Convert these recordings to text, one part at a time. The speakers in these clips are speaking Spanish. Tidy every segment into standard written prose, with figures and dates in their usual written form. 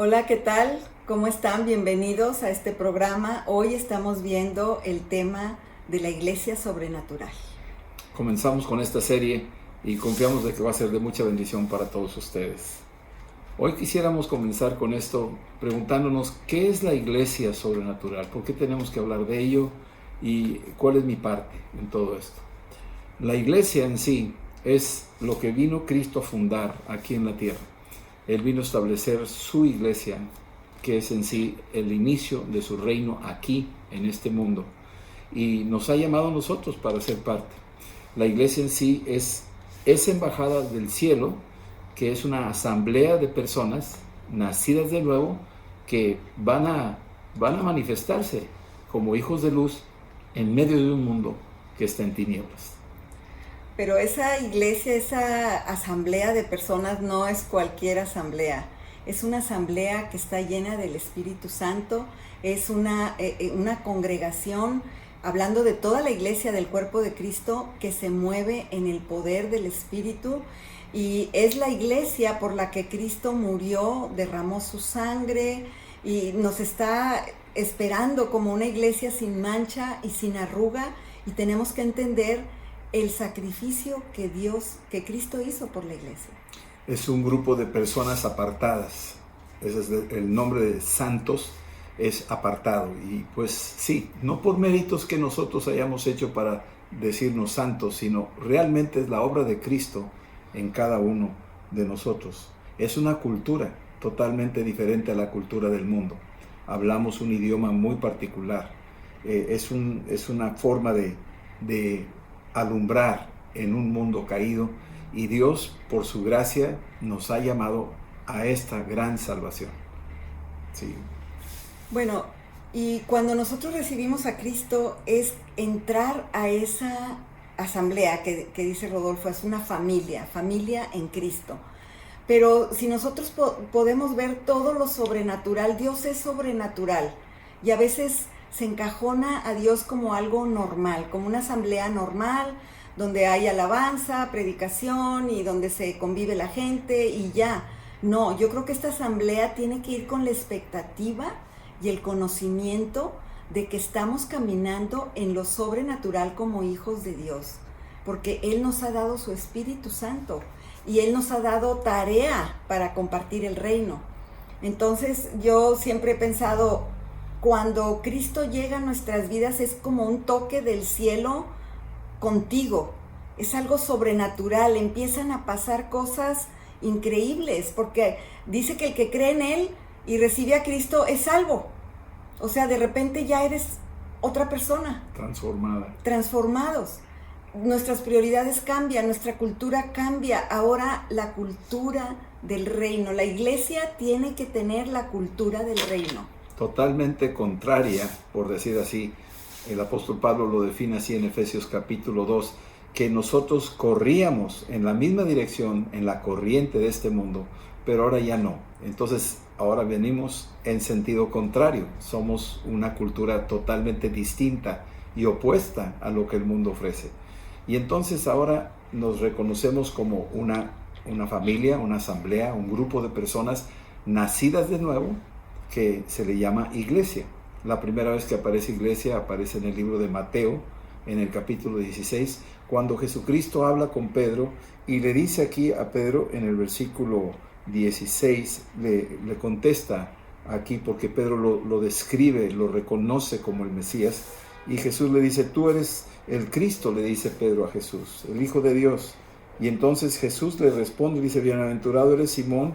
Hola, ¿qué tal? ¿Cómo están? Bienvenidos a este programa. Hoy estamos viendo el tema de la iglesia sobrenatural. Comenzamos con esta serie y confiamos de que va a ser de mucha bendición para todos ustedes. Hoy quisiéramos comenzar con esto preguntándonos qué es la iglesia sobrenatural, por qué tenemos que hablar de ello y cuál es mi parte en todo esto. La iglesia en sí es lo que vino Cristo a fundar aquí en la tierra. Él vino a establecer su iglesia, que es en sí el inicio de su reino aquí en este mundo, y nos ha llamado a nosotros para ser parte. La iglesia en sí es esa embajada del cielo, que es una asamblea de personas nacidas de nuevo que van a manifestarse como hijos de luz en medio de un mundo que está en tinieblas. Pero esa iglesia, esa asamblea de personas no es cualquier asamblea. Es una asamblea que está llena del Espíritu Santo, es una congregación, hablando de toda la iglesia del cuerpo de Cristo, que se mueve en el poder del Espíritu, y es la iglesia por la que Cristo murió, derramó su sangre y nos está esperando como una iglesia sin mancha y sin arruga, y tenemos que entender el sacrificio que Cristo hizo por la iglesia. Es un grupo de personas apartadas. Ese es el nombre de santos, es apartado. Y pues sí, no por méritos que nosotros hayamos hecho para decirnos santos, sino realmente es la obra de Cristo en cada uno de nosotros. Es una cultura totalmente diferente a la cultura del mundo. Hablamos un idioma muy particular. Es una forma de alumbrar en un mundo caído, y Dios, por su gracia, nos ha llamado a esta gran salvación. Sí. Bueno, y cuando nosotros recibimos a Cristo es entrar a esa asamblea que dice Rodolfo, es una familia en Cristo. Pero si nosotros podemos ver todo lo sobrenatural, Dios es sobrenatural, y a veces se encajona a Dios como algo normal, como una asamblea normal, donde hay alabanza, predicación y donde se convive la gente y ya. No, yo creo que esta asamblea tiene que ir con la expectativa y el conocimiento de que estamos caminando en lo sobrenatural como hijos de Dios, porque Él nos ha dado su Espíritu Santo y Él nos ha dado tarea para compartir el reino. Entonces yo siempre he pensado, cuando Cristo llega a nuestras vidas es como un toque del cielo contigo, es algo sobrenatural, empiezan a pasar cosas increíbles, porque dice que el que cree en Él y recibe a Cristo es salvo. O sea, de repente ya eres otra persona. Transformados. Nuestras prioridades cambian, nuestra cultura cambia. Ahora la cultura del reino. La iglesia tiene que tener la cultura del reino. Totalmente contraria, por decir así. El apóstol Pablo lo define así en Efesios capítulo 2, que nosotros corríamos en la misma dirección, en la corriente de este mundo, pero ahora ya no. Entonces, ahora venimos en sentido contrario. Somos una cultura totalmente distinta y opuesta a lo que el mundo ofrece. Y entonces ahora nos reconocemos como una familia, una asamblea, un grupo de personas nacidas de nuevo, que se le llama iglesia. La primera vez que aparece iglesia aparece en el libro de Mateo, en el capítulo 16, cuando Jesucristo habla con Pedro y le dice aquí a Pedro en el versículo 16, le contesta aquí porque Pedro lo describe, lo reconoce como el Mesías, y Jesús le dice, tú eres el Cristo, le dice Pedro a Jesús, el Hijo de Dios. Y entonces Jesús le responde y dice, bienaventurado eres Simón,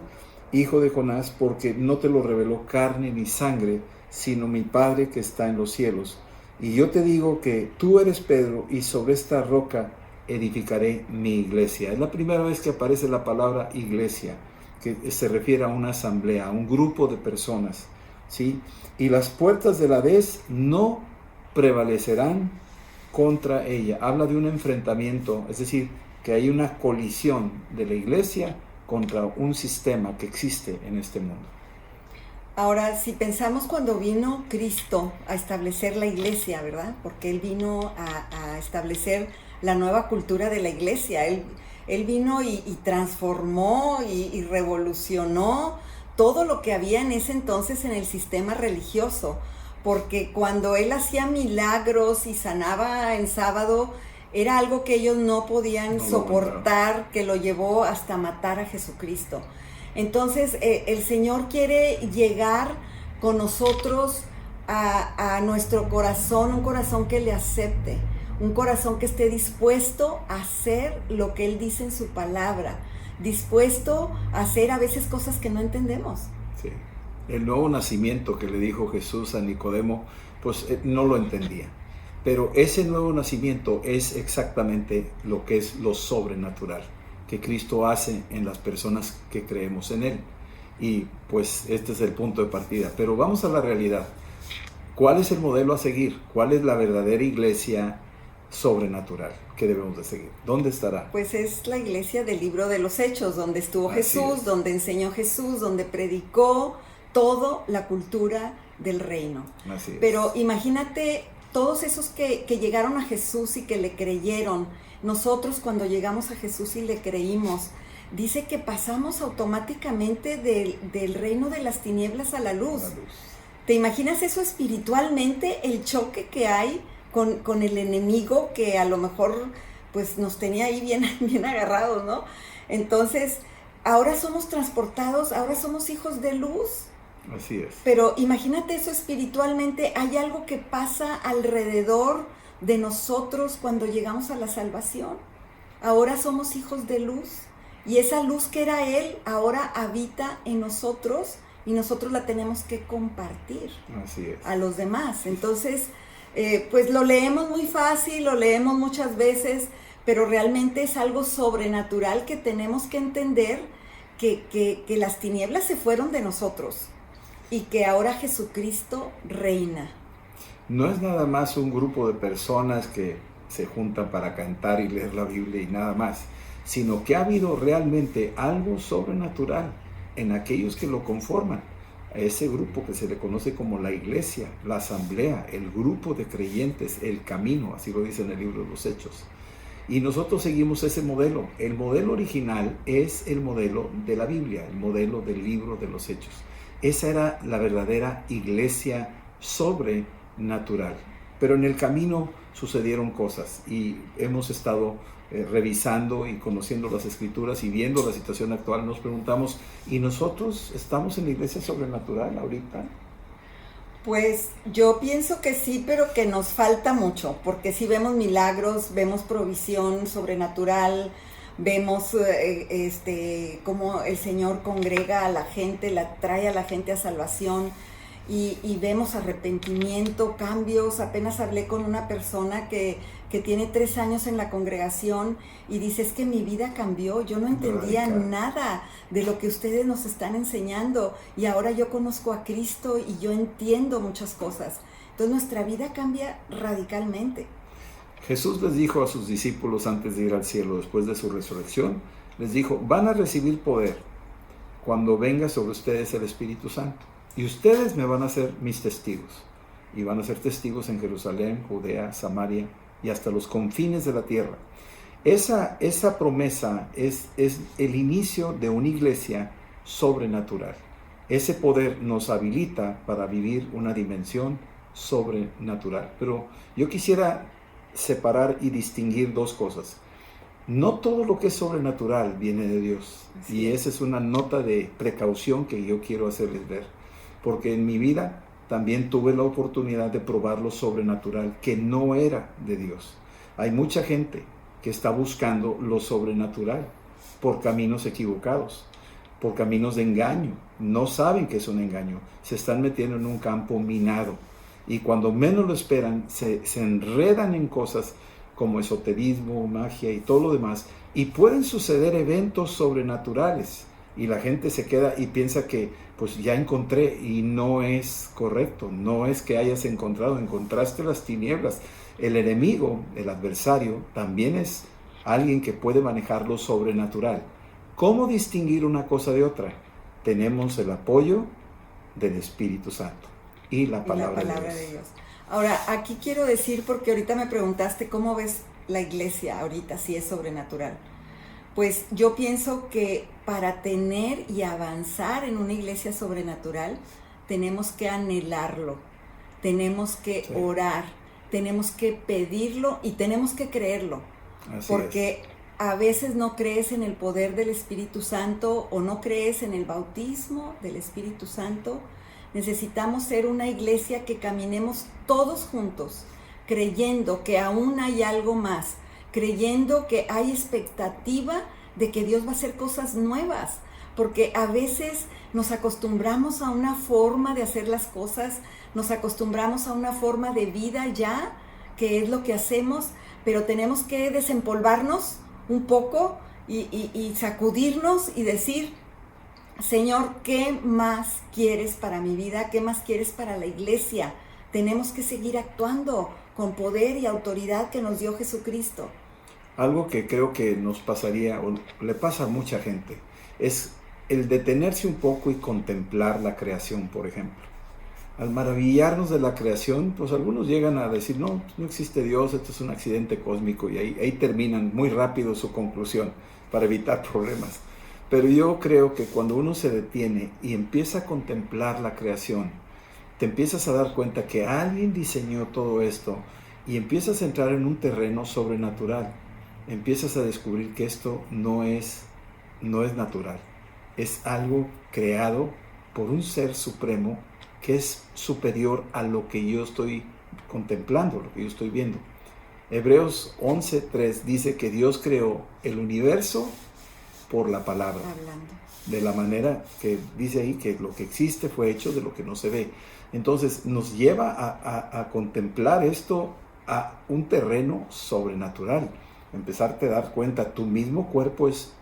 hijo de Jonás, porque no te lo reveló carne ni sangre, sino mi Padre que está en los cielos. Y yo te digo que tú eres Pedro, y sobre esta roca edificaré mi iglesia. Es la primera vez que aparece la palabra iglesia, que se refiere a una asamblea, a un grupo de personas, ¿sí? Y las puertas del Hades no prevalecerán contra ella. Habla de un enfrentamiento, es decir, que hay una colisión de la iglesia contra un sistema que existe en este mundo. Ahora, si pensamos cuando vino Cristo a establecer la iglesia, ¿verdad? Porque Él vino a establecer la nueva cultura de la iglesia. Él vino y transformó y revolucionó todo lo que había en ese entonces en el sistema religioso, porque cuando él hacía milagros y sanaba en sábado, era algo que ellos no podían soportar, que lo llevó hasta matar a Jesucristo. Entonces, el Señor quiere llegar con nosotros a nuestro corazón, un corazón que le acepte, un corazón que esté dispuesto a hacer lo que Él dice en su palabra, dispuesto a hacer a veces cosas que no entendemos. Sí. El nuevo nacimiento que le dijo Jesús a Nicodemo, pues no lo entendía. Pero ese nuevo nacimiento es exactamente lo que es lo sobrenatural que Cristo hace en las personas que creemos en Él. Y pues este es el punto de partida. Pero vamos a la realidad. ¿Cuál es el modelo a seguir? ¿Cuál es la verdadera iglesia sobrenatural que debemos de seguir? ¿Dónde estará? Pues es la iglesia del libro de los Hechos, donde estuvo Jesús, donde enseñó Jesús, donde predicó toda la cultura del reino. Así es. Pero imagínate todos esos que llegaron a Jesús y que le creyeron. Nosotros cuando llegamos a Jesús y le creímos, dice que pasamos automáticamente del reino de las tinieblas a la luz. ¿Te imaginas eso espiritualmente, el choque que hay con el enemigo que a lo mejor pues nos tenía ahí bien agarrados, ¿no? Entonces, ahora somos transportados, ahora somos hijos de luz. Así es. Pero imagínate eso espiritualmente, hay algo que pasa alrededor de nosotros cuando llegamos a la salvación. Ahora somos hijos de luz y esa luz que era Él ahora habita en nosotros y nosotros la tenemos que compartir. Así es. A los demás. Entonces, pues lo leemos muy fácil, lo leemos muchas veces, pero realmente es algo sobrenatural que tenemos que entender que las tinieblas se fueron de nosotros y que ahora Jesucristo reina. No es nada más un grupo de personas que se juntan para cantar y leer la Biblia y nada más, sino que ha habido realmente algo sobrenatural en aquellos que lo conforman. A ese grupo que se le conoce como la iglesia, la asamblea, el grupo de creyentes, el camino, así lo dice en el libro de los Hechos. Y nosotros seguimos ese modelo. El modelo original es el modelo de la Biblia, el modelo del libro de los Hechos. Esa era la verdadera iglesia sobrenatural. Pero en el camino sucedieron cosas y hemos estado revisando y conociendo las escrituras y viendo la situación actual. Nos preguntamos, ¿y nosotros estamos en la iglesia sobrenatural ahorita? Pues yo pienso que sí, pero que nos falta mucho, porque sí vemos milagros, vemos provisión sobrenatural, vemos cómo el Señor congrega a la gente, trae a la gente a salvación y vemos arrepentimiento, cambios. Apenas hablé con una persona que tiene 3 años en la congregación y dice, es que mi vida cambió, yo no entendía nada de lo que ustedes nos están enseñando y ahora yo conozco a Cristo y yo entiendo muchas cosas. Entonces nuestra vida cambia radicalmente. Jesús les dijo a sus discípulos antes de ir al cielo, después de su resurrección, les dijo, van a recibir poder cuando venga sobre ustedes el Espíritu Santo. Y ustedes me van a ser mis testigos. Y van a ser testigos en Jerusalén, Judea, Samaria y hasta los confines de la tierra. Esa promesa es el inicio de una iglesia sobrenatural. Ese poder nos habilita para vivir una dimensión sobrenatural. Pero yo quisiera separar y distinguir dos cosas. No todo lo que es sobrenatural viene de Dios. Y esa es una nota de precaución que yo quiero hacerles ver. Porque en mi vida también tuve la oportunidad de probar lo sobrenatural que no era de Dios. Hay mucha gente que está buscando lo sobrenatural por caminos equivocados, por caminos de engaño. No saben que es un engaño, se están metiendo en un campo minado. Y cuando menos lo esperan, se enredan en cosas como esoterismo, magia y todo lo demás. Y pueden suceder eventos sobrenaturales. Y la gente se queda y piensa que pues ya encontré, y no es correcto. No es que hayas encontraste las tinieblas. El enemigo, el adversario, también es alguien que puede manejar lo sobrenatural. ¿Cómo distinguir una cosa de otra? Tenemos el apoyo del Espíritu Santo y la palabra de Dios. Ahora, aquí quiero decir, porque ahorita me preguntaste cómo ves la iglesia ahorita, si es sobrenatural. Pues yo pienso que para tener y avanzar en una iglesia sobrenatural, tenemos que anhelarlo, tenemos que orar, tenemos que pedirlo y tenemos que creerlo. Porque a veces no crees en el poder del Espíritu Santo o no crees en el bautismo del Espíritu Santo. Necesitamos ser una iglesia que caminemos todos juntos, creyendo que aún hay algo más, creyendo que hay expectativa de que Dios va a hacer cosas nuevas, porque a veces nos acostumbramos a una forma de hacer las cosas, nos acostumbramos a una forma de vida ya, que es lo que hacemos, pero tenemos que desempolvarnos un poco y sacudirnos y decir, Señor, ¿qué más quieres para mi vida? ¿Qué más quieres para la iglesia? Tenemos que seguir actuando con poder y autoridad que nos dio Jesucristo. Algo que creo que nos pasaría, o le pasa a mucha gente, es el detenerse un poco y contemplar la creación, por ejemplo. Al maravillarnos de la creación, pues algunos llegan a decir, no existe Dios, esto es un accidente cósmico, y ahí terminan muy rápido su conclusión para evitar problemas. Pero yo creo que cuando uno se detiene y empieza a contemplar la creación, te empiezas a dar cuenta que alguien diseñó todo esto y empiezas a entrar en un terreno sobrenatural. Empiezas a descubrir que esto no es natural. Es algo creado por un ser supremo que es superior a lo que yo estoy contemplando, lo que yo estoy viendo. Hebreos 11:3 dice que Dios creó el universo por la palabra. De la manera que dice ahí que lo que existe fue hecho de lo que no se ve. Entonces nos lleva a contemplar esto a un terreno sobrenatural. Empezarte a dar cuenta, tu mismo cuerpo es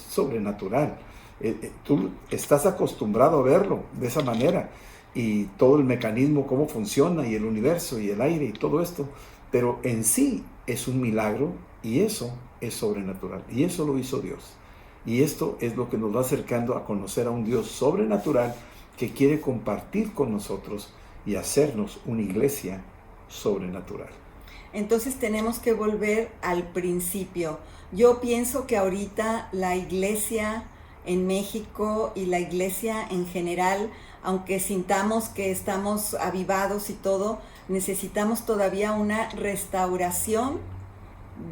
sobrenatural. Tú estás acostumbrado a verlo de esa manera. Y todo el mecanismo, cómo funciona, y el universo, y el aire, y todo esto. Pero en sí es un milagro, y eso es sobrenatural. Y eso lo hizo Dios. Y esto es lo que nos va acercando a conocer a un Dios sobrenatural que quiere compartir con nosotros y hacernos una iglesia sobrenatural. Entonces tenemos que volver al principio. Yo pienso que ahorita la iglesia en México y la iglesia en general, aunque sintamos que estamos avivados y todo, necesitamos todavía una restauración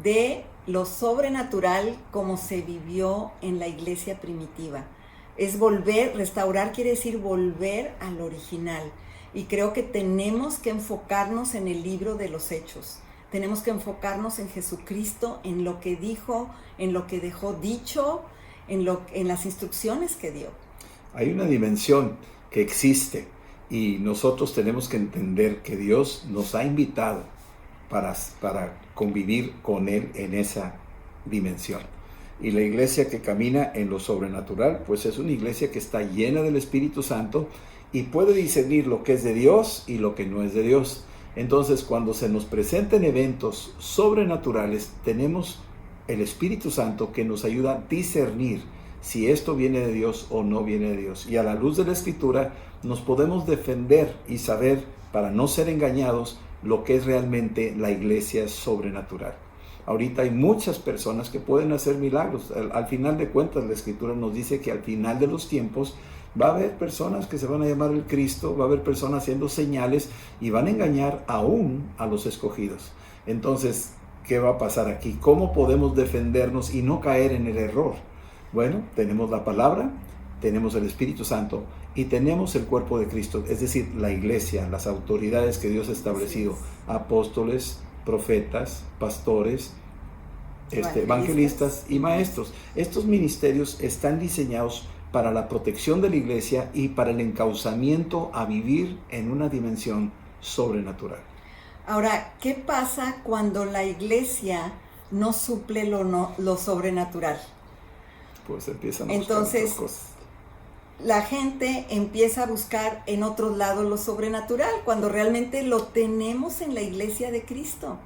de lo sobrenatural como se vivió en la iglesia primitiva. Es volver, restaurar quiere decir volver al original. Y creo que tenemos que enfocarnos en el libro de los Hechos. Tenemos que enfocarnos en Jesucristo, en lo que dijo, en lo que dejó dicho, en las instrucciones que dio. Hay una dimensión que existe y nosotros tenemos que entender que Dios nos ha invitado para convivir con Él en esa dimensión. Y la iglesia que camina en lo sobrenatural, pues es una iglesia que está llena del Espíritu Santo y puede discernir lo que es de Dios y lo que no es de Dios. Entonces, cuando se nos presenten eventos sobrenaturales, tenemos el Espíritu Santo que nos ayuda a discernir si esto viene de Dios o no viene de Dios. Y a la luz de la Escritura nos podemos defender y saber, para no ser engañados, lo que es realmente la iglesia sobrenatural. Ahorita hay muchas personas que pueden hacer milagros. Al final de cuentas, la Escritura nos dice que al final de los tiempos va a haber personas que se van a llamar el Cristo, va a haber personas haciendo señales y van a engañar aún a los escogidos. Entonces, ¿qué va a pasar aquí? ¿Cómo podemos defendernos y no caer en el error? Bueno, tenemos la palabra, tenemos el Espíritu Santo y tenemos el cuerpo de Cristo, es decir, la iglesia, las autoridades que Dios ha establecido, apóstoles, profetas, pastores, evangelistas y maestros. Estos ministerios están diseñados para la protección de la iglesia y para el encauzamiento a vivir en una dimensión sobrenatural. Ahora, ¿qué pasa cuando la iglesia no suple lo sobrenatural? Pues empiezan a buscar Entonces, otras cosas. La gente empieza a buscar en otros lados lo sobrenatural, cuando realmente lo tenemos en la iglesia de Cristo.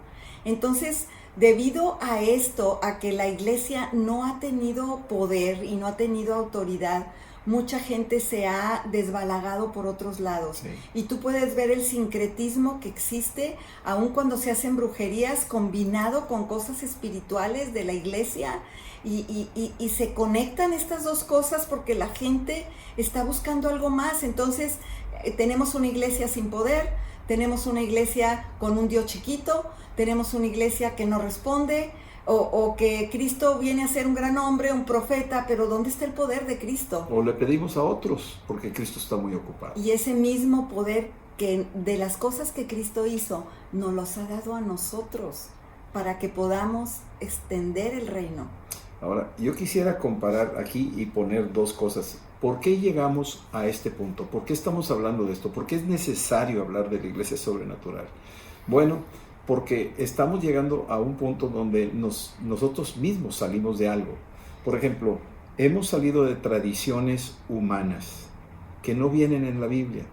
Entonces, debido a esto, a que la iglesia no ha tenido poder y no ha tenido autoridad, mucha gente se ha desbalagado por otros lados. Sí. Y tú puedes ver el sincretismo que existe, aun cuando se hacen brujerías, combinado con cosas espirituales de la iglesia, y se conectan estas dos cosas porque la gente está buscando algo más. Entonces, tenemos una iglesia sin poder, tenemos una iglesia con un Dios chiquito, tenemos una iglesia que no responde, o que Cristo viene a ser un gran hombre, un profeta, pero ¿dónde está el poder de Cristo? O le pedimos a otros, porque Cristo está muy ocupado. Y ese mismo poder que de las cosas que Cristo hizo, nos los ha dado a nosotros, para que podamos extender el reino. Ahora, yo quisiera comparar aquí y poner dos cosas. ¿Por qué llegamos a este punto? ¿Por qué estamos hablando de esto? ¿Por qué es necesario hablar de la iglesia sobrenatural? Bueno, porque estamos llegando a un punto donde nosotros mismos salimos de algo. Por ejemplo, hemos salido de tradiciones humanas que no vienen en la Biblia.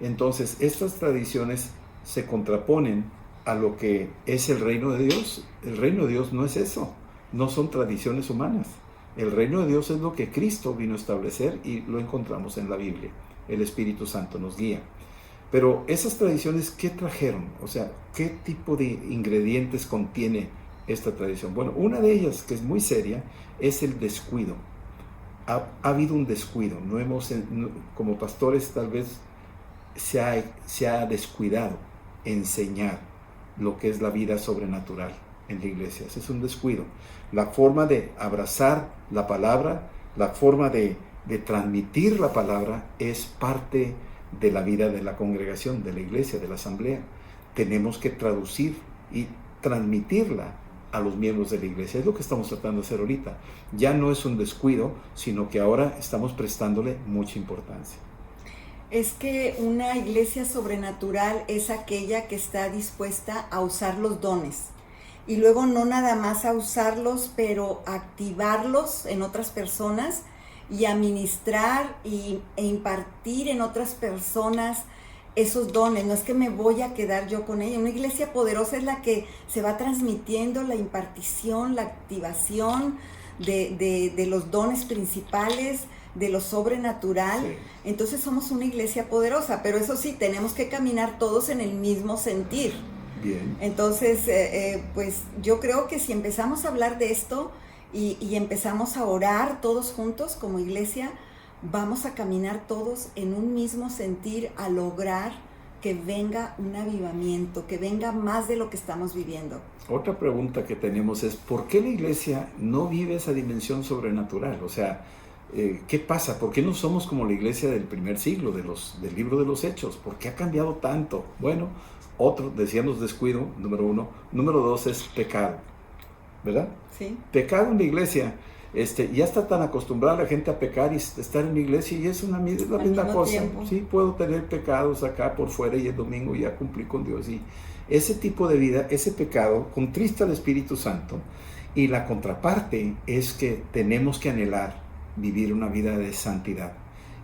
Entonces, estas tradiciones se contraponen a lo que es el reino de Dios. El reino de Dios no es eso, no son tradiciones humanas. El reino de Dios es lo que Cristo vino a establecer y lo encontramos en la Biblia. El Espíritu Santo nos guía. Pero esas tradiciones, ¿qué trajeron? O sea, ¿qué tipo de ingredientes contiene esta tradición? Bueno, una de ellas, que es muy seria, es el descuido. Ha habido un descuido. Como pastores, tal vez se ha descuidado enseñar lo que es la vida sobrenatural en la iglesia. Ese es un descuido. La forma de abrazar la palabra, la forma de transmitir la palabra es parte de la vida de la congregación, de la iglesia, de la asamblea. Tenemos que traducir y transmitirla a los miembros de la iglesia. Es lo que estamos tratando de hacer ahorita. Ya no es un descuido, sino que ahora estamos prestándole mucha importancia. Es que una iglesia sobrenatural es aquella que está dispuesta a usar los dones. Y luego no nada más a usarlos, pero a activarlos en otras personas y a ministrar e impartir en otras personas esos dones. No es que me voy a quedar yo con ella. Una iglesia poderosa es la que se va transmitiendo la impartición, la activación de los dones principales, de lo sobrenatural. Sí. Entonces somos una iglesia poderosa, pero eso sí, tenemos que caminar todos en el mismo sentir. Bien. Entonces, pues yo creo que si empezamos a hablar de esto y empezamos a orar todos juntos como iglesia, vamos a caminar todos en un mismo sentir a lograr que venga un avivamiento, que venga más de lo que estamos viviendo. Otra pregunta que tenemos es, ¿por qué la iglesia no vive esa dimensión sobrenatural? O sea, ¿qué pasa? ¿Por qué no somos como la iglesia del primer siglo, del libro de los Hechos? ¿Por qué ha cambiado tanto? Bueno, decíamos descuido, número 1. Número 2 es pecado, ¿verdad? Sí. Pecado en la iglesia. Ya está tan acostumbrada la gente a pecar y estar en la iglesia, y es la misma cosa. Tiempo. Sí, puedo tener pecados acá por fuera y el domingo ya cumplí con Dios. Y ese tipo de vida, ese pecado, contrista al Espíritu Santo. Y la contraparte es que tenemos que anhelar vivir una vida de santidad.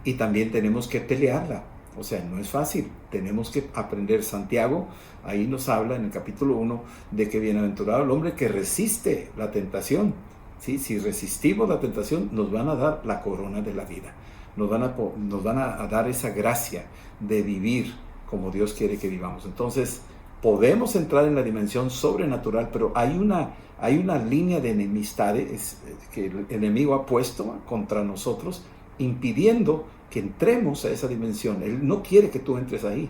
Y también tenemos que pelearla. O sea, no es fácil. Tenemos que aprender. Santiago, ahí nos habla en el capítulo 1 de que bienaventurado el hombre que resiste la tentación. ¿Sí? Si resistimos la tentación, nos van a dar la corona de la vida. Nos van a dar esa gracia de vivir como Dios quiere que vivamos. Entonces, podemos entrar en la dimensión sobrenatural, pero hay una línea de enemistades que el enemigo ha puesto contra nosotros, impidiendo que entremos a esa dimensión. Él no quiere que tú entres ahí,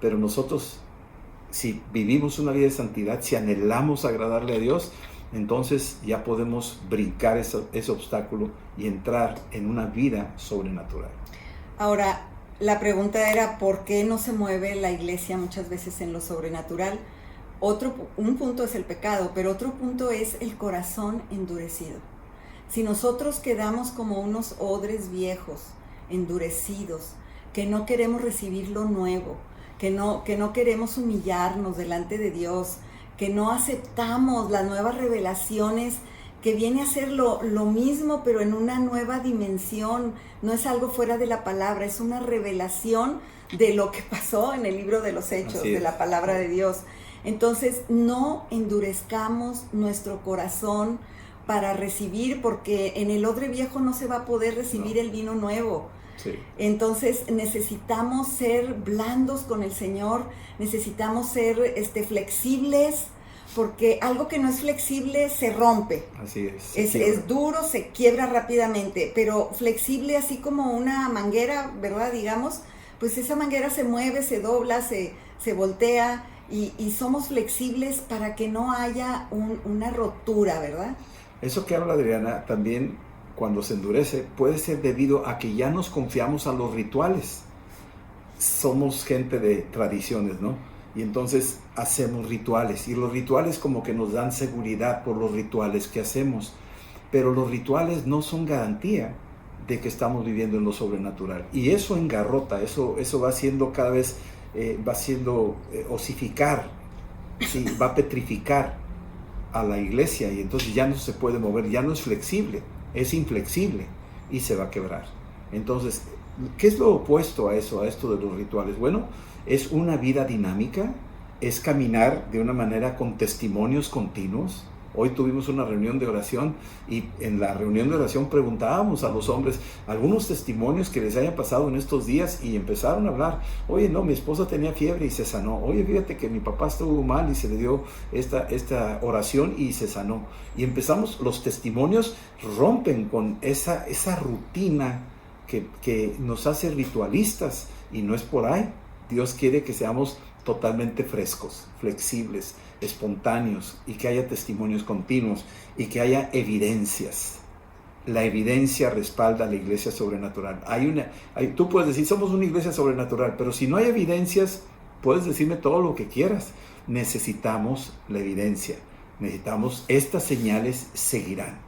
pero nosotros, si vivimos una vida de santidad, si anhelamos agradarle a Dios, entonces ya podemos brincar ese obstáculo y entrar en una vida sobrenatural. Ahora, la pregunta era, ¿por qué no se mueve la iglesia muchas veces en lo sobrenatural? Un punto es el pecado, pero otro punto es el corazón endurecido. Si nosotros quedamos como unos odres viejos, endurecidos, que no queremos recibir lo nuevo, que no queremos humillarnos delante de Dios, que no aceptamos las nuevas revelaciones, que viene a ser lo mismo, pero en una nueva dimensión. No es algo fuera de la palabra, es una revelación de lo que pasó en el libro de los Hechos, de la palabra de Dios. Entonces, no endurezcamos nuestro corazón para recibir, porque en el odre viejo no se va a poder recibir el vino nuevo. Sí. Entonces necesitamos ser blandos con el Señor, necesitamos ser flexibles, porque algo que no es flexible se rompe. Así es. Es duro, se quiebra rápidamente, pero flexible así como una manguera, ¿verdad? Digamos, pues esa manguera se mueve, se dobla, se voltea, y somos flexibles para que no haya una rotura, ¿verdad? Eso que habla Adriana, también cuando se endurece, puede ser debido a que ya nos confiamos a los rituales. Somos gente de tradiciones, ¿no? Y entonces hacemos rituales, y los rituales como que nos dan seguridad por los rituales que hacemos, pero los rituales no son garantía de que estamos viviendo en lo sobrenatural, y eso engarrota, eso va haciendo cada vez, va haciendo osificar, ¿sí? Va a petrificar a la iglesia, y entonces ya no se puede mover, ya no es flexible, es inflexible y se va a quebrar. Entonces, ¿qué es lo opuesto a eso, a esto de los rituales? Bueno, es una vida dinámica, es caminar de una manera con testimonios continuos. Hoy tuvimos una reunión de oración, y en la reunión de oración preguntábamos a los hombres algunos testimonios que les haya pasado en estos días, y empezaron a hablar. Oye, no, mi esposa tenía fiebre y se sanó. Oye, fíjate que mi papá estuvo mal y se le dio esta oración y se sanó. Y empezamos, los testimonios rompen con esa rutina que nos hace ritualistas, y no es por ahí. Dios quiere que seamos totalmente frescos, flexibles, espontáneos, y que haya testimonios continuos y que haya evidencias. La evidencia respalda a la iglesia sobrenatural. Tú puedes decir, somos una iglesia sobrenatural, pero si no hay evidencias, puedes decirme todo lo que quieras. Necesitamos la evidencia. Necesitamos, estas señales seguirán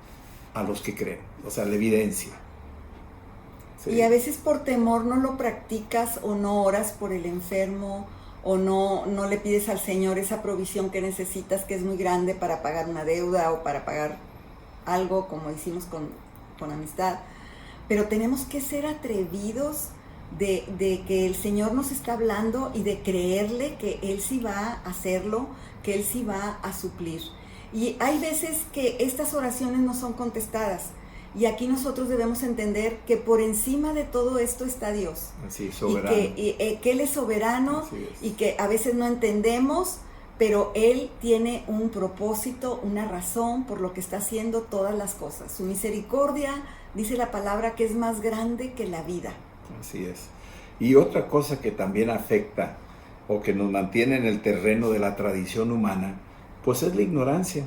a los que creen. O sea, la evidencia. Sí. Y a veces por temor no lo practicas, o no oras por el enfermo, o no le pides al Señor esa provisión que necesitas, que es muy grande, para pagar una deuda o para pagar algo, como hicimos con amistad. Pero tenemos que ser atrevidos de que el Señor nos está hablando, y de creerle que Él sí va a hacerlo, que Él sí va a suplir. Y hay veces que estas oraciones no son contestadas. Y aquí nosotros debemos entender que por encima de todo esto está Dios. Así, soberano. Y que Él es soberano, y que a veces no entendemos, pero Él tiene un propósito, una razón por lo que está haciendo todas las cosas. Su misericordia, dice la palabra, que es más grande que la vida. Así es. Y otra cosa que también afecta, o que nos mantiene en el terreno de la tradición humana, pues es la ignorancia.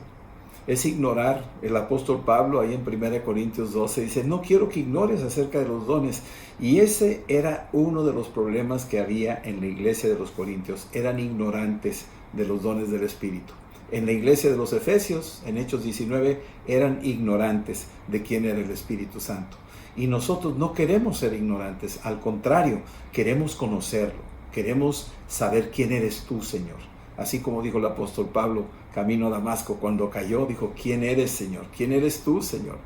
Es ignorar. El apóstol Pablo, ahí en 1 Corintios 12, dice, no quiero que ignores acerca de los dones. Y ese era uno de los problemas que había en la iglesia de los Corintios. Eran ignorantes de los dones del Espíritu. En la iglesia de los Efesios, en Hechos 19, eran ignorantes de quién era el Espíritu Santo. Y nosotros no queremos ser ignorantes, al contrario, queremos conocerlo, queremos saber quién eres tú, Señor. Así como dijo el apóstol Pablo, camino a Damasco, cuando cayó, dijo, ¿quién eres, Señor? ¿Quién eres tú, Señor?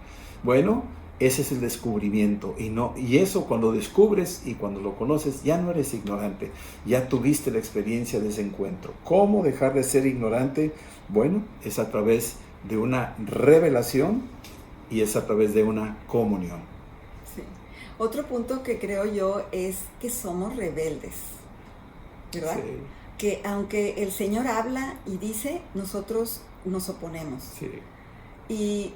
Bueno, ese es el descubrimiento, y eso, cuando descubres y cuando lo conoces, ya no eres ignorante, ya tuviste la experiencia de ese encuentro. ¿Cómo dejar de ser ignorante? Bueno, es a través de una revelación, y es a través de una comunión. Sí. Otro punto que creo yo es que somos rebeldes, ¿verdad? Sí. Que aunque el Señor habla y dice, nosotros nos oponemos. Sí. Y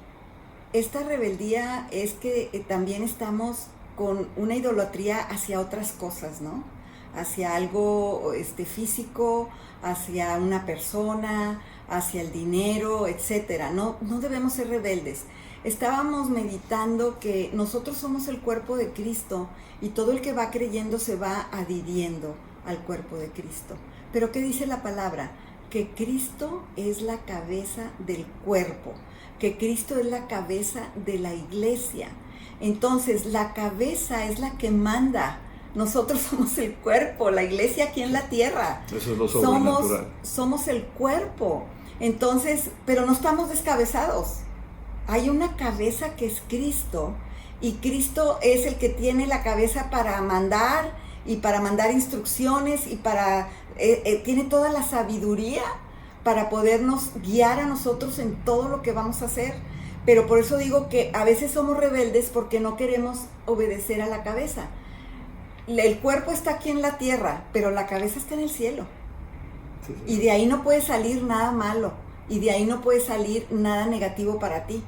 esta rebeldía es que también estamos con una idolatría hacia otras cosas, ¿no? Hacia algo físico, hacia una persona, hacia el dinero, etcétera. No debemos ser rebeldes. Estábamos meditando que nosotros somos el cuerpo de Cristo, y todo el que va creyendo se va adhiriendo al cuerpo de Cristo. Pero ¿qué dice la palabra? Que Cristo es la cabeza del cuerpo, que Cristo es la cabeza de la iglesia. Entonces, la cabeza es la que manda. Nosotros somos el cuerpo, la iglesia aquí en la tierra. Eso es lo sobrenatural. Somos el cuerpo. Entonces, pero no estamos descabezados. Hay una cabeza que es Cristo, y Cristo es el que tiene la cabeza para mandar, y para mandar instrucciones, y tiene toda la sabiduría para podernos guiar a nosotros en todo lo que vamos a hacer. Pero por eso digo que a veces somos rebeldes porque no queremos obedecer a la cabeza. El cuerpo está aquí en la tierra, pero la cabeza está en el cielo. Sí, Y de ahí no puede salir nada malo, y de ahí no puede salir nada negativo para ti.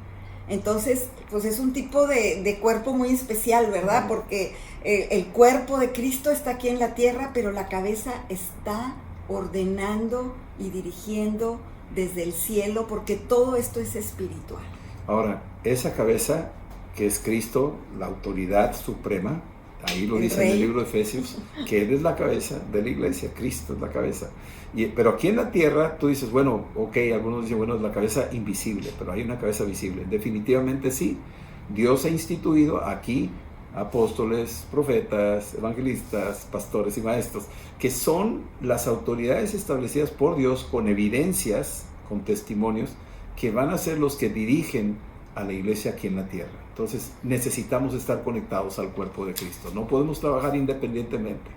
Entonces, pues es un tipo de cuerpo muy especial, ¿verdad? Porque el cuerpo de Cristo está aquí en la tierra, pero la cabeza está ordenando y dirigiendo desde el cielo, porque todo esto es espiritual. Ahora, esa cabeza que es Cristo, la autoridad suprema, ahí lo El dice Rey. en el libro de Efesios, que Él es la cabeza de la iglesia, Cristo es la cabeza. Pero aquí en la tierra tú dices, bueno, ok, algunos dicen, bueno, es la cabeza invisible, pero hay una cabeza visible. Definitivamente sí, Dios ha instituido aquí apóstoles, profetas, evangelistas, pastores y maestros, que son las autoridades establecidas por Dios con evidencias, con testimonios, que van a ser los que dirigen a la iglesia aquí en la tierra. Entonces necesitamos estar conectados al cuerpo de Cristo. No podemos trabajar independientemente,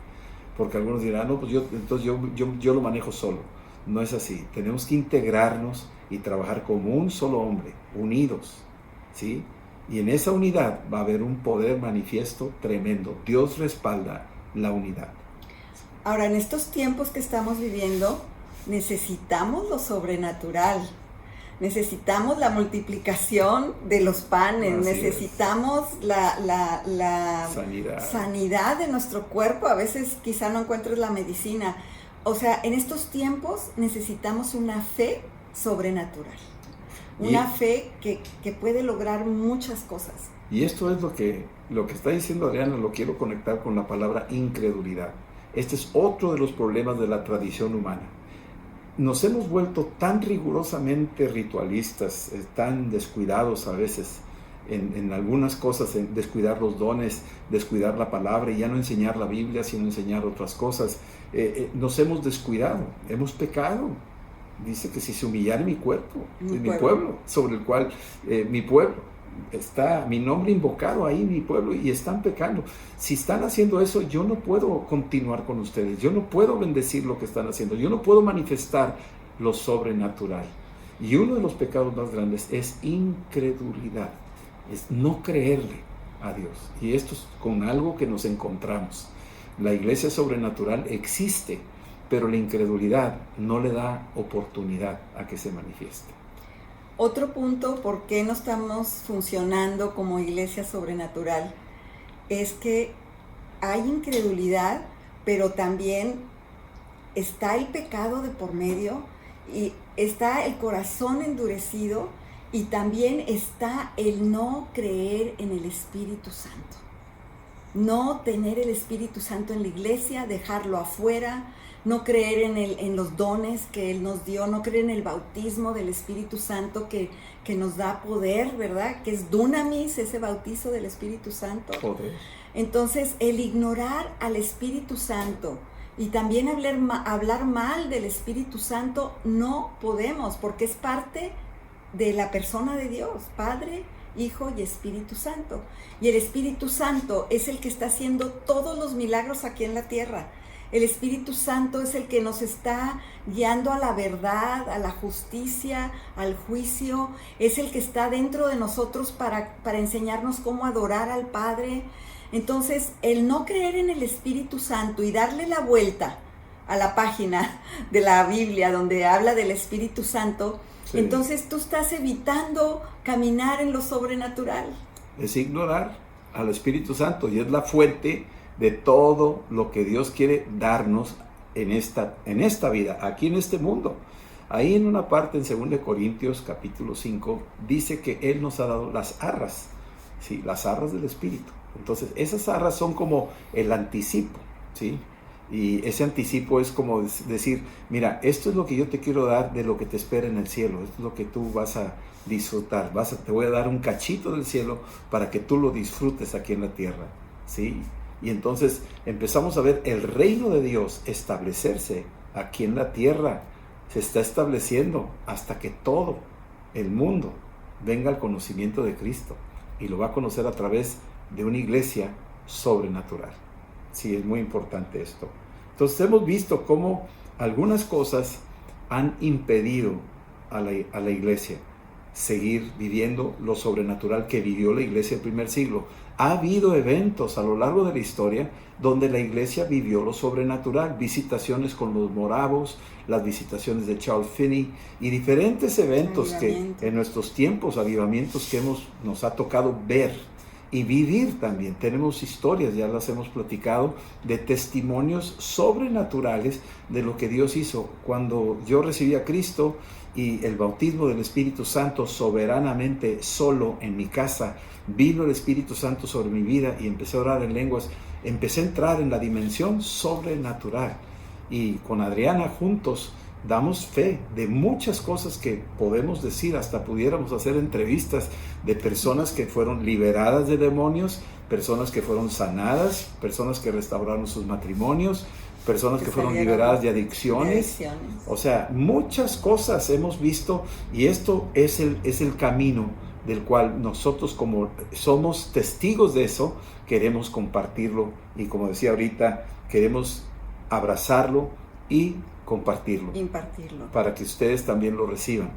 porque algunos dirán, no, pues yo lo manejo solo. No es así. Tenemos que integrarnos y trabajar como un solo hombre, unidos, ¿sí? Y en esa unidad va a haber un poder manifiesto tremendo. Dios respalda la unidad. Ahora, en estos tiempos que estamos viviendo, necesitamos lo sobrenatural. Necesitamos la multiplicación de los panes, Así necesitamos la sanidad de nuestro cuerpo. A veces quizá no encuentres la medicina. O sea, en estos tiempos necesitamos una fe sobrenatural, una fe que puede lograr muchas cosas. Y esto es lo que está diciendo Adriana, lo quiero conectar con la palabra incredulidad. Este es otro de los problemas de la tradición humana. Nos hemos vuelto tan rigurosamente ritualistas, tan descuidados a veces en algunas cosas, en descuidar los dones, descuidar la palabra y ya no enseñar la Biblia, sino enseñar otras cosas. Nos hemos descuidado, hemos pecado. Dice que si se humillara mi cuerpo, mi pueblo, sobre el cual mi pueblo está, mi nombre invocado ahí, mi pueblo, y están pecando. Si están haciendo eso, yo no puedo continuar con ustedes, yo no puedo bendecir lo que están haciendo, yo no puedo manifestar lo sobrenatural. Y uno de los pecados más grandes es incredulidad, es no creerle a Dios. Y esto es con algo que nos encontramos. La iglesia sobrenatural existe, pero la incredulidad no le da oportunidad a que se manifieste. Otro punto, por qué no estamos funcionando como iglesia sobrenatural, es que hay incredulidad, pero también está el pecado de por medio, y está el corazón endurecido, y también está el no creer en el Espíritu Santo. No tener el Espíritu Santo en la iglesia, dejarlo afuera, no creer en los dones que Él nos dio, no creer en el bautismo del Espíritu Santo que nos da poder, ¿verdad? Que es dunamis, ese bautizo del Espíritu Santo. Poder. Entonces, el ignorar al Espíritu Santo y también hablar mal del Espíritu Santo, no podemos, porque es parte de la persona de Dios, Padre, Hijo y Espíritu Santo. Y el Espíritu Santo es el que está haciendo todos los milagros aquí en la tierra. El Espíritu Santo es el que nos está guiando a la verdad, a la justicia, al juicio. Es el que está dentro de nosotros para enseñarnos cómo adorar al Padre. Entonces, el no creer en el Espíritu Santo y darle la vuelta a la página de la Biblia donde habla del Espíritu Santo, sí. Entonces tú estás evitando caminar en lo sobrenatural. Es ignorar al Espíritu Santo y es la fuente de todo lo que Dios quiere darnos en esta vida, aquí en este mundo. Ahí en una parte en 2 Corintios capítulo 5 dice que Él nos ha dado las arras, ¿sí? Las arras del Espíritu. Entonces esas arras son como el anticipo, ¿sí? Y ese anticipo es como decir, mira, esto es lo que yo te quiero dar de lo que te espera en el cielo, esto es lo que tú vas a disfrutar, te voy a dar un cachito del cielo para que tú lo disfrutes aquí en la tierra, ¿sí? Y entonces empezamos a ver el reino de Dios establecerse aquí en la tierra. Se está estableciendo hasta que todo el mundo venga al conocimiento de Cristo. Y lo va a conocer a través de una iglesia sobrenatural. Sí, es muy importante esto. Entonces hemos visto cómo algunas cosas han impedido a la iglesia. seguir viviendo lo sobrenatural que vivió la iglesia del primer siglo. Ha habido eventos a lo largo de la historia donde la iglesia vivió lo sobrenatural, visitaciones con los moravos, las visitaciones de Charles Finney y diferentes eventos que en nuestros tiempos, avivamientos que nos ha tocado ver y vivir también. Tenemos historias, ya las hemos platicado, de testimonios sobrenaturales de lo que Dios hizo. Cuando yo recibí a Cristo y el bautismo del Espíritu Santo soberanamente solo en mi casa, vino el Espíritu Santo sobre mi vida y empecé a orar en lenguas, empecé a entrar en la dimensión sobrenatural. Y con Adriana juntos damos fe de muchas cosas que podemos decir, hasta pudiéramos hacer entrevistas de personas que fueron liberadas de demonios, personas que fueron sanadas, personas que restauraron sus matrimonios, personas que fueron liberadas de adicciones. O sea, muchas cosas hemos visto y esto es el camino del cual nosotros, como somos testigos de eso, queremos compartirlo y, como decía ahorita, queremos abrazarlo y compartirlo, impartirlo, para que ustedes también lo reciban.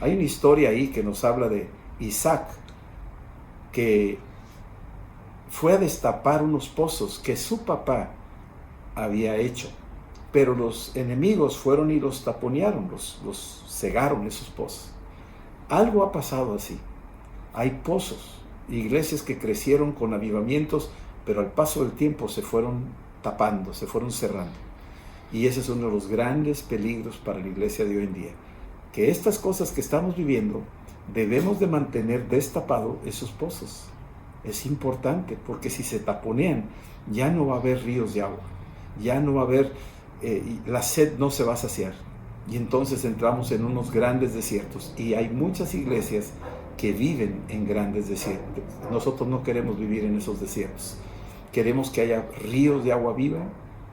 Hay una historia ahí que nos habla de Isaac, que fue a destapar unos pozos que su papá había hecho, pero los enemigos fueron y los taponearon, los cegaron esos pozos. Algo ha pasado así. Hay pozos, iglesias que crecieron con avivamientos, pero al paso del tiempo se fueron tapando, se fueron cerrando. Y ese es uno de los grandes peligros para la iglesia de hoy en día, que estas cosas que estamos viviendo, debemos de mantener destapado esos pozos. Es importante, porque si se taponean, ya no va a haber ríos de agua, ya no va a haber, la sed no se va a saciar, y entonces entramos en unos grandes desiertos, y hay muchas iglesias que viven en grandes desiertos. Nosotros no queremos vivir en esos desiertos, queremos que haya ríos de agua viva,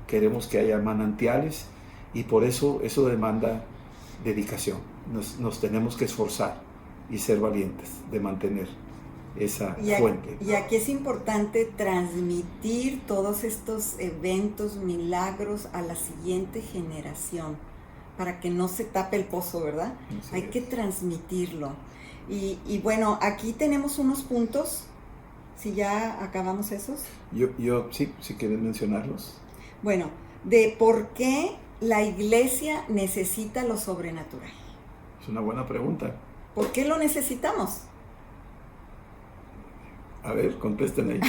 queremos que haya manantiales, y por eso demanda dedicación. Nos tenemos que esforzar y ser valientes de mantener esa fuente. Y aquí es importante transmitir todos estos eventos, milagros a la siguiente generación, para que no se tape el pozo, ¿verdad? Hay que transmitirlo. Y bueno, aquí tenemos unos puntos, si ya acabamos esos. Yo sí, si quieren mencionarlos. Bueno, de por qué la iglesia necesita lo sobrenatural. Es una buena pregunta. ¿Por qué lo necesitamos? A ver, contesten ahí.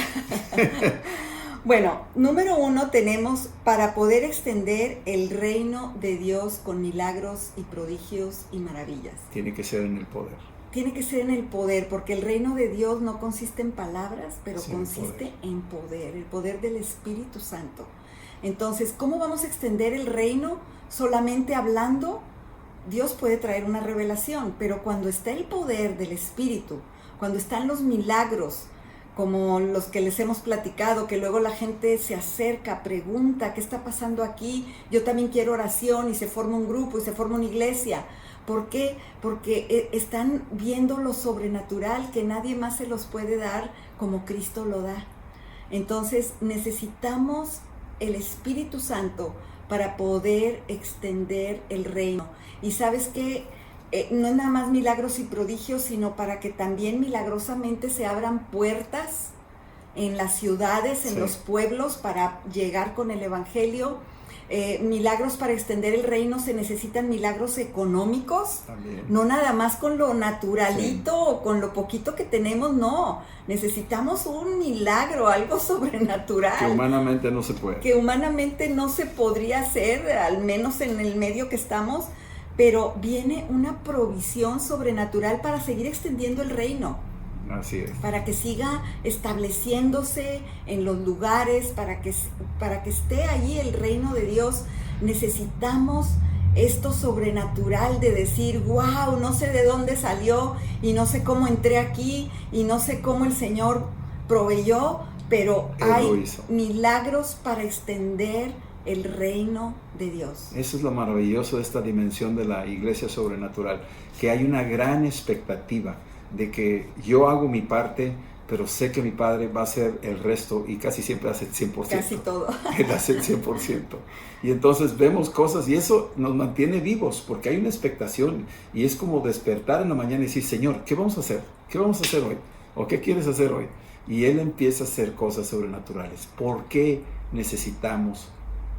Bueno, número 1 tenemos para poder extender el reino de Dios con milagros y prodigios y maravillas. Tiene que ser en el poder. Tiene que ser en el poder, porque el reino de Dios no consiste en palabras, pero sí, consiste en poder, el poder del Espíritu Santo. Entonces, ¿cómo vamos a extender el reino? Solamente hablando. Dios puede traer una revelación, pero cuando está el poder del Espíritu, cuando están los milagros, como los que les hemos platicado, que luego la gente se acerca, pregunta, ¿qué está pasando aquí? Yo también quiero oración, y se forma un grupo y se forma una iglesia. ¿Por qué? Porque están viendo lo sobrenatural que nadie más se los puede dar como Cristo lo da. Entonces necesitamos el Espíritu Santo para poder extender el reino. Y sabes que no es nada más milagros y prodigios, sino para que también milagrosamente se abran puertas en las ciudades, en los pueblos, para llegar con el evangelio. Milagros para extender el reino, se necesitan milagros económicos, también. No nada más con lo naturalito o con lo poquito que tenemos, no, necesitamos un milagro, algo sobrenatural. Que humanamente no se puede. Que humanamente no se podría hacer, al menos en el medio que estamos, pero viene una provisión sobrenatural para seguir extendiendo el reino. Así es. Para que siga estableciéndose en los lugares, para que esté ahí el reino de Dios. Necesitamos esto sobrenatural de decir, wow, no sé de dónde salió y no sé cómo entré aquí y no sé cómo el Señor proveyó, pero hay milagros para extender el reino de Dios. Eso es lo maravilloso de esta dimensión de la iglesia sobrenatural, que hay una gran expectativa de que yo hago mi parte, pero sé que mi Padre va a hacer el resto y casi siempre hace el 100%. Casi todo. Él hace el 100%. Y entonces vemos cosas y eso nos mantiene vivos porque hay una expectación y es como despertar en la mañana y decir, Señor, ¿qué vamos a hacer? ¿Qué vamos a hacer hoy? ¿O qué quieres hacer hoy? Y Él empieza a hacer cosas sobrenaturales. ¿Por qué necesitamos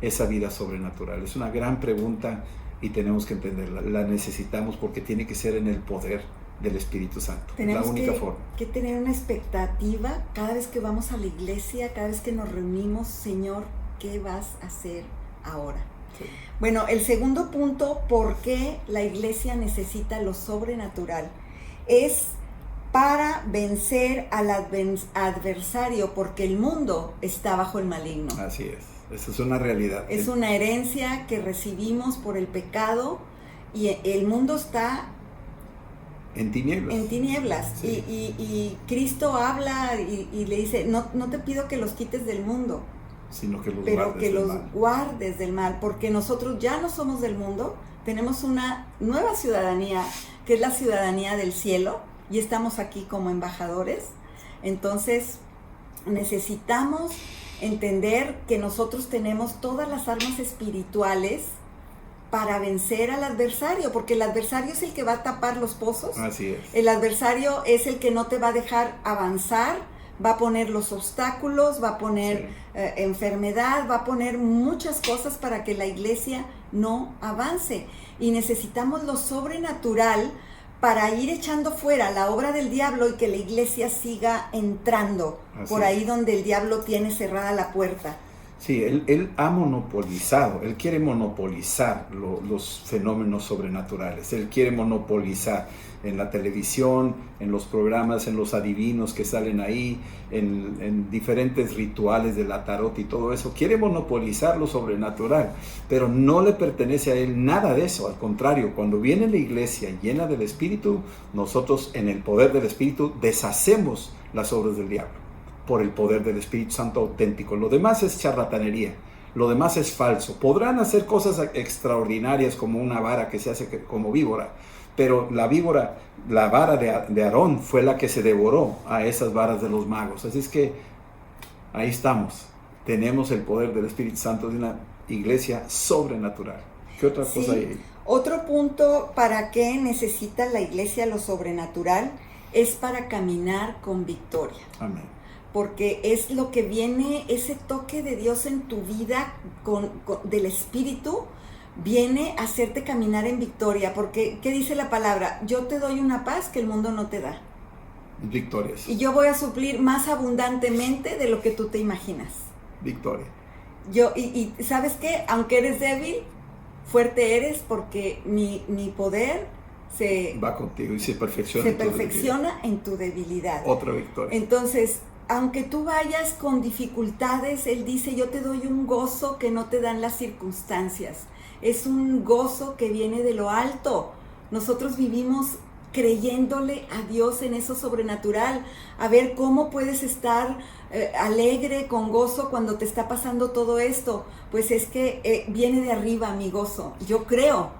esa vida sobrenatural? Es una gran pregunta y tenemos que entenderla. La necesitamos porque tiene que ser en el poder del Espíritu Santo. Tenemos la única forma. que tener una expectativa cada vez que vamos a la iglesia, cada vez que nos reunimos. Señor, ¿qué vas a hacer ahora? Sí. Bueno, el segundo punto, ¿por qué la iglesia necesita lo sobrenatural? Es para vencer al adversario, porque el mundo está bajo el maligno. Así es, esa es una realidad. Es una herencia que recibimos por el pecado y el mundo está en tinieblas. En tinieblas. Sí. Y Cristo habla y le dice, no te pido que los quites del mundo, sino que los pero guardes que del los mal. guardes del mal, porque nosotros ya no somos del mundo, tenemos una nueva ciudadanía, que es la ciudadanía del cielo, y estamos aquí como embajadores. Entonces necesitamos entender que nosotros tenemos todas las armas espirituales para vencer al adversario, porque el adversario es el que va a tapar los pozos. Así es. El adversario es el que no te va a dejar avanzar, va a poner los obstáculos, va a poner enfermedad, va a poner muchas cosas para que la iglesia no avance. Y necesitamos lo sobrenatural para ir echando fuera la obra del diablo y que la iglesia siga entrando por ahí donde el diablo tiene cerrada la puerta. Sí, él ha monopolizado, él quiere monopolizar los fenómenos sobrenaturales, él quiere monopolizar en la televisión, en los programas, en los adivinos que salen ahí, en diferentes rituales de la tarot y todo eso, quiere monopolizar lo sobrenatural, pero no le pertenece a él nada de eso, al contrario, cuando viene la iglesia llena del Espíritu, nosotros en el poder del Espíritu deshacemos las obras del diablo. Por el poder del Espíritu Santo auténtico. Lo demás es charlatanería, lo demás es falso. Podrán hacer cosas extraordinarias como una vara que se hace como víbora, pero la víbora, la vara de Aarón fue la que se devoró a esas varas de los magos. Así es que ahí estamos, tenemos el poder del Espíritu Santo de una iglesia sobrenatural. ¿Qué otra cosa hay ahí? Otro punto para qué necesita la iglesia lo sobrenatural es para caminar con victoria. Amén. Porque es lo que viene, ese toque de Dios en tu vida del Espíritu, viene a hacerte caminar en victoria. Porque, ¿qué dice la palabra? Yo te doy una paz que el mundo no te da. Victorias. Y yo voy a suplir más abundantemente de lo que tú te imaginas. Victoria. Y ¿sabes qué? Aunque eres débil, fuerte eres, porque mi poder va contigo y se perfecciona en tu debilidad. Otra victoria. Entonces, aunque tú vayas con dificultades, Él dice, yo te doy un gozo que no te dan las circunstancias. Es un gozo que viene de lo alto. Nosotros vivimos creyéndole a Dios en eso sobrenatural. A ver, ¿cómo puedes estar alegre, con gozo, cuando te está pasando todo esto? Pues es que viene de arriba mi gozo. Yo creo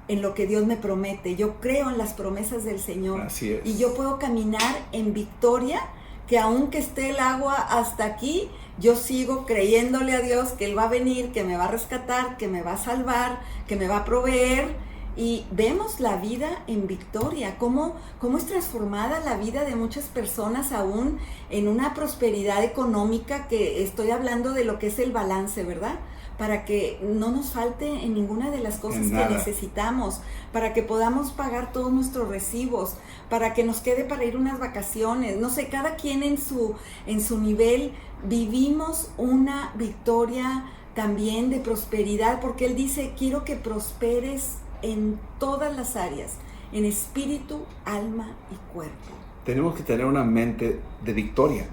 en lo que Dios me promete. Yo creo en las promesas del Señor. Así es. Y yo puedo caminar en victoria, que aunque esté el agua hasta aquí, yo sigo creyéndole a Dios que Él va a venir, que me va a rescatar, que me va a salvar, que me va a proveer. Y vemos la vida en victoria, cómo es transformada la vida de muchas personas aún en una prosperidad económica, que estoy hablando de lo que es el balance, ¿verdad? Para que no nos falte en ninguna de las cosas que necesitamos, para que podamos pagar todos nuestros recibos, para que nos quede para ir unas vacaciones, no sé, cada quien en su nivel. Vivimos una victoria también de prosperidad, porque Él dice, quiero que prosperes en todas las áreas, en espíritu, alma y cuerpo. Tenemos que tener una mente de victoria,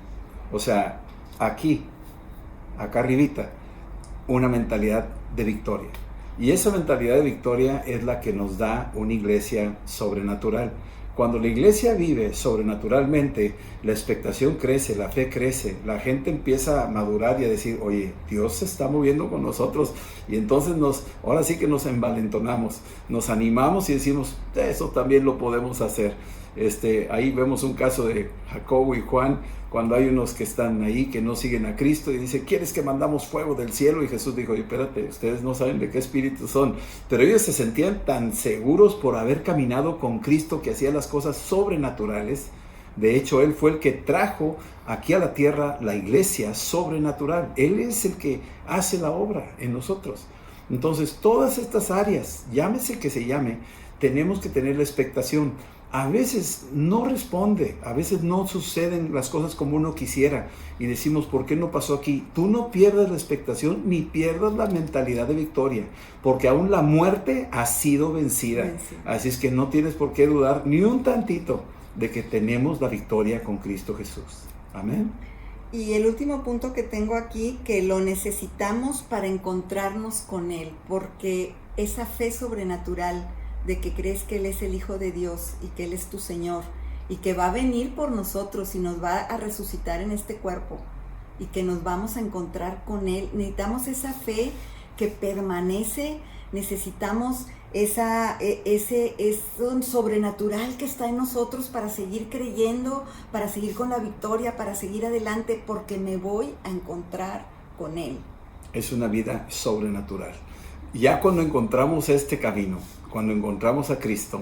o sea, acá arribita, una mentalidad de victoria. Y esa mentalidad de victoria es la que nos da una iglesia sobrenatural. Cuando la iglesia vive sobrenaturalmente, la expectación crece, la fe crece, la gente empieza a madurar y a decir, oye, Dios se está moviendo con nosotros. Y entonces ahora sí que nos envalentonamos, nos animamos y decimos, eso también lo podemos hacer. Ahí vemos un caso de Jacobo y Juan, cuando hay unos que están ahí que no siguen a Cristo y dice, ¿quieres que mandamos fuego del cielo? Y Jesús dijo, espérate, ustedes no saben de qué espíritu son. Pero ellos se sentían tan seguros por haber caminado con Cristo que hacía las cosas sobrenaturales. De hecho, Él fue el que trajo aquí a la tierra la iglesia sobrenatural. Él es el que hace la obra en nosotros. Entonces, todas estas áreas, llámese que se llame, tenemos que tener la expectación. A veces no responde, a veces no suceden las cosas como uno quisiera y decimos, ¿por qué no pasó aquí? Tú no pierdas la expectación ni pierdas la mentalidad de victoria, porque aún la muerte ha sido vencida. Así es que no tienes por qué dudar ni un tantito de que tenemos la victoria con Cristo Jesús. Amén. Y el último punto que tengo aquí, que lo necesitamos para encontrarnos con Él, porque esa fe sobrenatural de que crees que Él es el Hijo de Dios y que Él es tu Señor y que va a venir por nosotros y nos va a resucitar en este cuerpo y que nos vamos a encontrar con Él. Necesitamos esa fe que permanece, necesitamos eso sobrenatural que está en nosotros para seguir creyendo, para seguir con la victoria, para seguir adelante, porque me voy a encontrar con Él. Es una vida sobrenatural. Ya cuando encontramos este camino, cuando encontramos a Cristo,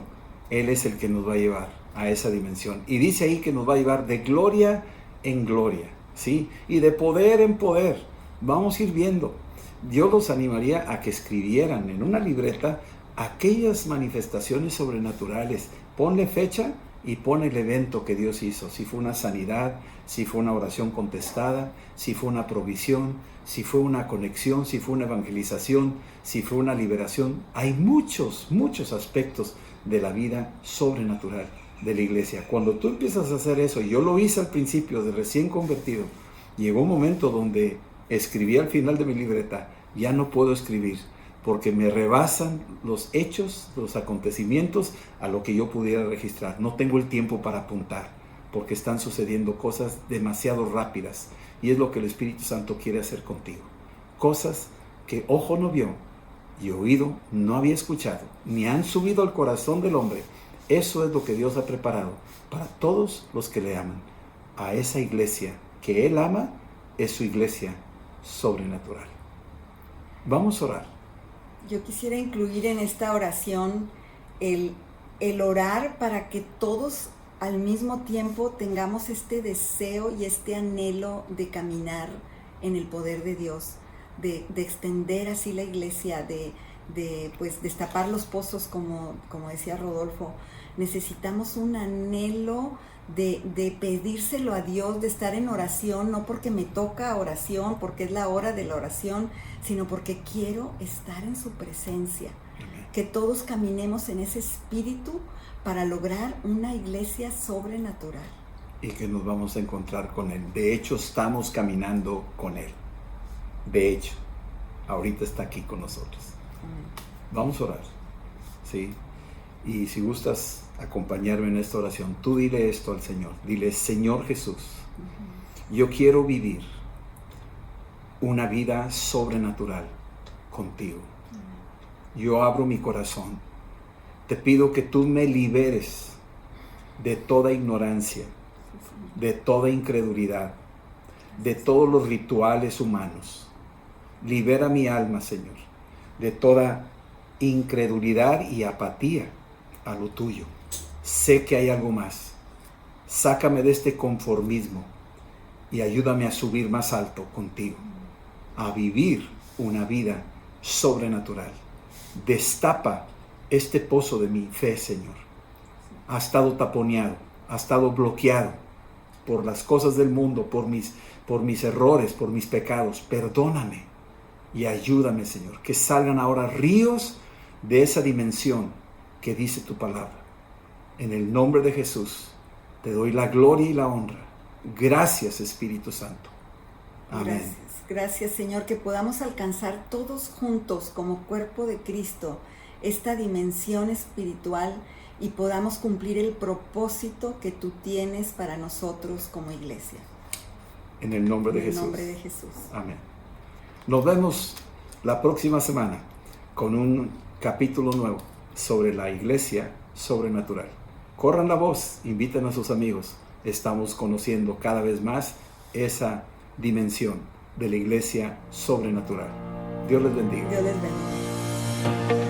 Él es el que nos va a llevar a esa dimensión. Y dice ahí que nos va a llevar de gloria en gloria, ¿sí? Y de poder en poder. Vamos a ir viendo. Yo los animaría a que escribieran en una libreta aquellas manifestaciones sobrenaturales. Ponle fecha y pone el evento que Dios hizo. Si fue una sanidad, si fue una oración contestada, si fue una provisión, si fue una conexión, si fue una evangelización, si fue una liberación. Hay muchos aspectos de la vida sobrenatural de la iglesia. Cuando tú empiezas a hacer eso, y yo lo hice al principio de recién convertido, llegó un momento donde escribí al final de mi libreta, ya no puedo escribir, porque me rebasan los hechos, los acontecimientos a lo que yo pudiera registrar. No tengo el tiempo para apuntar, porque están sucediendo cosas demasiado rápidas. Y es lo que el Espíritu Santo quiere hacer contigo. Cosas que ojo no vio y oído no había escuchado, ni han subido al corazón del hombre. Eso es lo que Dios ha preparado para todos los que le aman. A esa iglesia que Él ama, es su iglesia sobrenatural. Vamos a orar. Yo quisiera incluir en esta oración el orar para que todos al mismo tiempo tengamos este deseo y este anhelo de caminar en el poder de Dios, de extender así la iglesia, de pues destapar los pozos, como decía Rodolfo. Necesitamos un anhelo de pedírselo a Dios, de estar en oración, no porque me toca oración, porque es la hora de la oración, sino porque quiero estar en su presencia. Que todos caminemos en ese espíritu para lograr una iglesia sobrenatural. Y que nos vamos a encontrar con Él. De hecho, estamos caminando con Él. De hecho, ahorita está aquí con nosotros. Vamos a orar, ¿sí? Y si gustas acompañarme en esta oración, tú dile esto al Señor. Dile, Señor Jesús, yo quiero vivir una vida sobrenatural contigo. Yo abro mi corazón. Te pido que tú me liberes de toda ignorancia, de toda incredulidad, de todos los rituales humanos. Libera mi alma, Señor, de toda incredulidad y apatía a lo tuyo. Sé que hay algo más. Sácame de este conformismo y ayúdame a subir más alto contigo, a vivir una vida sobrenatural. Destapa este pozo de mi fe, Señor. Ha estado taponeado, ha estado bloqueado por las cosas del mundo, por mis errores, por mis pecados. Perdóname y ayúdame, Señor, que salgan ahora ríos de esa dimensión que dice tu palabra. En el nombre de Jesús, te doy la gloria y la honra. Gracias, Espíritu Santo. Amén. Gracias, Señor, que podamos alcanzar todos juntos como cuerpo de Cristo esta dimensión espiritual y podamos cumplir el propósito que tú tienes para nosotros como iglesia. En el nombre de Jesús. En el nombre de Jesús. Amén. Nos vemos la próxima semana con un capítulo nuevo sobre la iglesia sobrenatural. corran la voz, inviten a sus amigos. Estamos conociendo cada vez más esa dimensión de la iglesia sobrenatural. Dios les bendiga. Dios les bendiga.